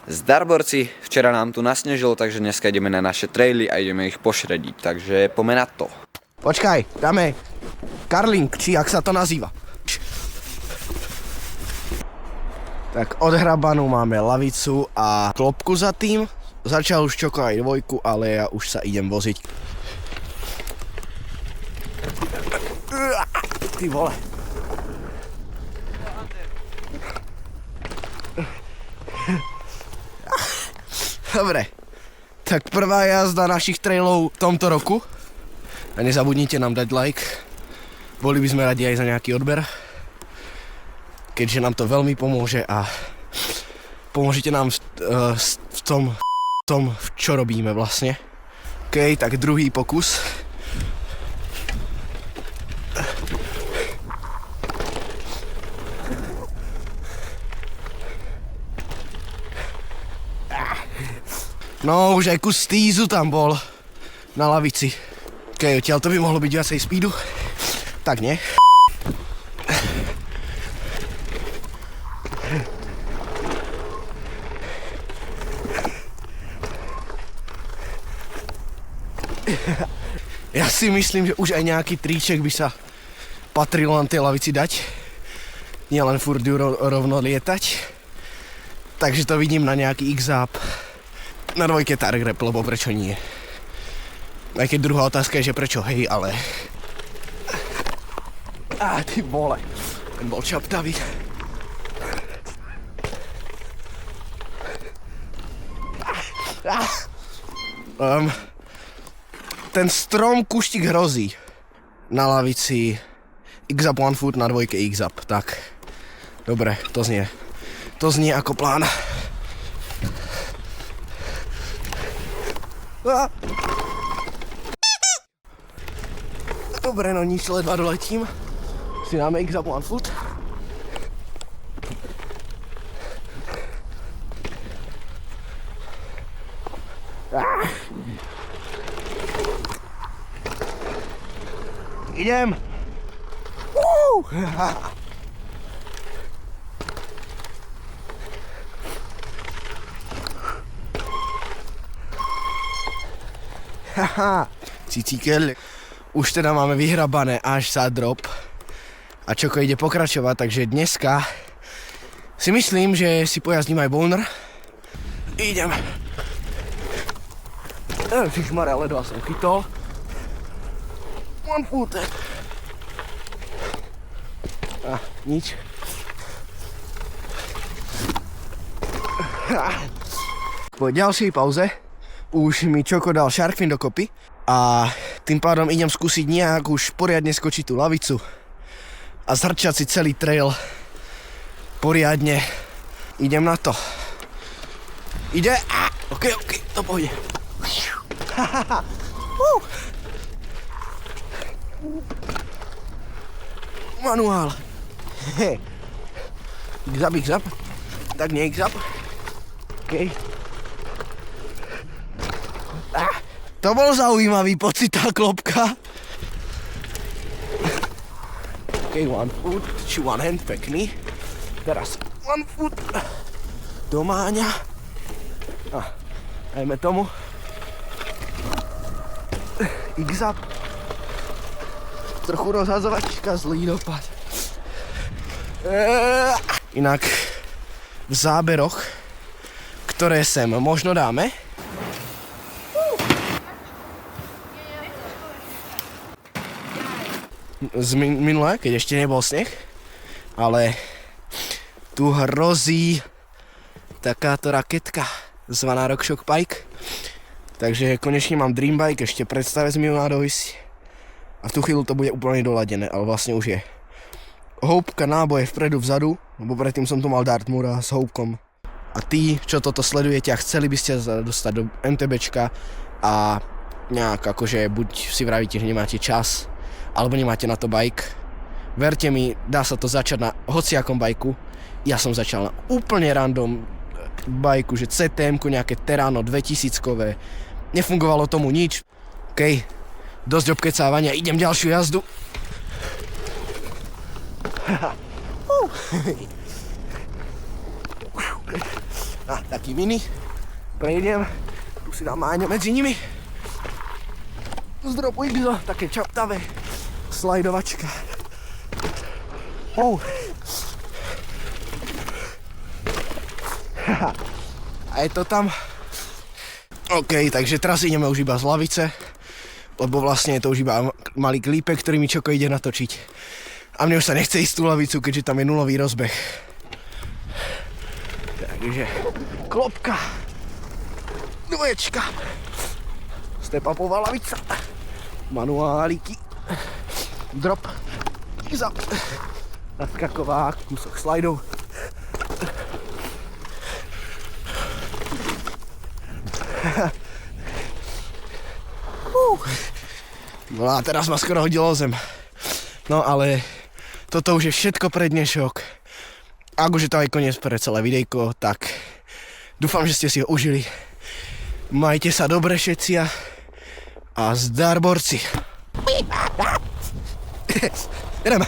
Zdarborci, včera nám tu nasnežilo, takže dneska ideme na naše traily a ideme ich pošrediť, takže poďme na to. Počkaj, dáme karling, či jak sa to nazýva. Tak odhrabanú máme lavicu a klopku za tým. Začal už Čoko aj dvojku, ale ja už sa idem voziť. Ty vole. Dobre, tak prvá jazda našich trailov v tomto roku. A nezabudnite nám dať like. Boli by sme radi aj za nejaký odber, keďže nám to veľmi pomôže a pomôžete nám v tom, čo robíme vlastne. OK, tak druhý pokus. No, už aj kus stízu tam bol na lavici. OK, odtiaľ to by mohlo byť viacej speedu. Tak nie. Ja si myslím, že už aj nejaký triček by sa patrilo na tej lavici dať. Nie len furt rovno lietať. Takže to vidím na nejaký X-up. Na dvojke target rap, lebo prečo nie? Aj keď druhá otázka je, že prečo hej, ale... Ty vole, ten bol čaptavý. Ten strom kuštík hrozí. Na lavici X-up one foot, na dvojke X-up, tak. Dobre, to znie ako plán. Dobre, no nič, ledva doletím. Si dáme X-up one foot. Idem! Cicíkel. Už teda máme vyhrabané až za drop. A Čoko ide pokračovať, takže dneska si myslím, že si pojazdím aj bowner. Idem. Ježišmarja, ledva som chytol. One foot. Nič. Po ďalšej pauze už mi Čoko dal sharkfin dokopy a tým pádom idem skúsiť nejak už poriadne skočiť tú lavicu a zhrčať si celý trail poriadne. Idem na to. Ide? OK, to pôjde. Manuál. X-up. Tak nie X-up. OK. To bol zaujímavý pocit, tá klopka. OK, one foot, či one hand, pekný. Teraz one foot. Domáňa. Dajme tomu. X-up. Trochu rozhazovačka, zlý dopad. Inak v záberoch, ktoré sem možno dáme, z minule, keď ešte nebol sneh, ale tu hrozí takáto raketka zvaná RockShox Pike. Takže konečne mám Dream Bike, ešte predstave mi má dojsť. A v tú chvíľu to bude úplne doladené, ale vlastne už je. Houpka náboje vpredu, vzadu, lebo predtým som tu mal Dartmoora s houpkom. A tí, čo toto sledujete a chceli by ste sa dostať do MTBčka a nejak akože buď si vravíte, že nemáte čas, alebo nemáte na to bike. Verte mi, dá sa to začať na hociakom bajku. Ja som začal na úplne random bajku, že CTM-ku, nejaké Terrano 2000-kové. Nefungovalo tomu nič. OK, dosť obkecávania, idem ďalšiu jazdu. A taký mini. Prejdem. Tu si dám Máňo medzi nimi. Zdropuj to, také čaptavé. Slajdovačka. A je to tam. OK, takže teraz ideme už iba z lavice, lebo vlastne je to už iba malý klípek, ktorý mi Čoko ide natočiť. A mne už sa nechce ísť tú lavicu, keďže tam je nulový rozbeh. Takže klopka, dvoječka, step-upová lavica, manuálíky, drop, zap, naskaková, kúsok slajdov. No a teraz ma skoro hodilo o zem. No ale toto už je všetko pre dnešok. Ak už je to aj koniec pre celé videjko, tak dúfam, že ste si ho užili. Majte sa dobre všetci a zdar borci. Ideme.